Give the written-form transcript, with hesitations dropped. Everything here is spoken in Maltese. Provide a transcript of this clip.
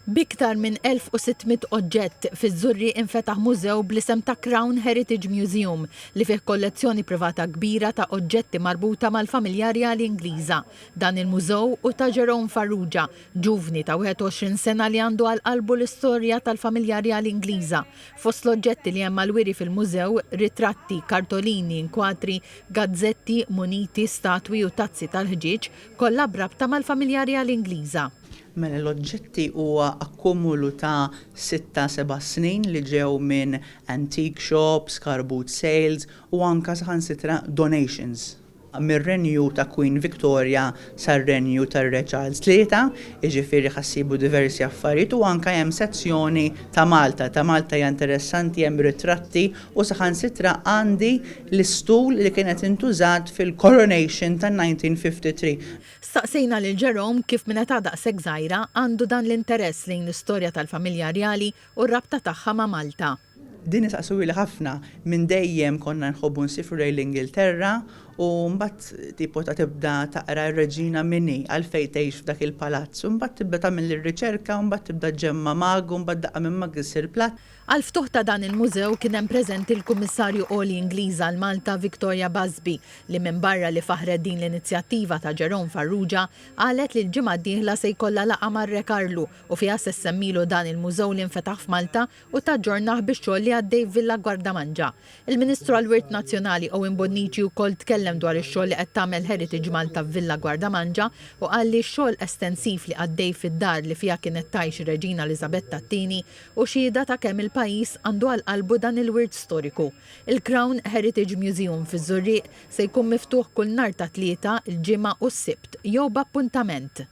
Biktar minn 1600 oġġett fiż-Żurri infetaħ mużew bl-isem ta' Crown Heritage Museum li fih kollezzjoni privata kbira ta' oġġetti marbuta mal-familja reali Ingliża. Dan il-mużew u ta' Jerome Farrugia, ġuvni ta' 21 sena li għandu għal qalbu l-istorja tal-familja reali Ingliża. Fost l-oġġetti li hemm mal-wiri fil-mużew, ritratti, kartolini, inkwadri, gazzetti, muniti, statwi u tazzi tal-ħġieġ kollha brabta mal-familja reali Ingliża. Mela l-oġġetti huwa akkumulu ta' 6-7 snin li ġew minn antique shops, car boot sales u anka saħansitra donations. Mir-renju ta' Queen Victoria sar-renju tar-Re Charles III, jiġifieri ħassibu diversi affarijiet u anka hemm sezzjoni ta' Malta. Ta' Malta hija interessanti, hemm ritratti u saħansitra għandi l-istul li kienet intużat fil-coronation tan-1953. Staqsejna lil Jerome kif minn età daqshekk żgħira għandu dan l-interess lejn l-istorja tal-familja reali u r-rabta tagħha ma' Malta. Din isaqsuwi ħafna minn dejjem konna nħobbu nsifru lejn l-Ingilterra u mbagħad tipo ta' tibda taqra r-Reġina Minni għalfejn tgħix f'dak il-palazz u mbagħad tibda tagħmel ir-riċerka u mbagħad tibda ġemma magu u mbagħad daqqa minn mag issir platt. Għal-ftuħ ta' dan il-mużew kien hemm preżenti l-Kummissarju Għoli Ingliża għal Malta Victoria Busby li minn barra li faħret din l-inizjattiva ta' Jerome Farrugia qalet li l-ġimgħa d-dieħla se jkollha laqgħa mar-Re Carlu u fiha se semmilu dan il-mużew li nfetaħ f'Malta u taġġornah bix-xogħol li għaddej Villa Guardamangia. Il-Ministru għall-Wirt Nazzjonali Owen Bonnici wkoll tkellem dwar ix-xogħol li qed tagħmel Heritage Malta f'Villa Guardamangia u qal li x-xogħol estensiv li għaddej fid-dar li fiha kienet tgħix ir-Reġina Elisabetta II u xhieda ta' kemm il-pajjiż għandu għal qalbu dan il-wirt storiku. Il-Crown Heritage Museum fiż-Żurriq se jkun miftuħ kull nhar ta' Tlieta, il-Ġimgħa u s-Sibt jew b'appuntament.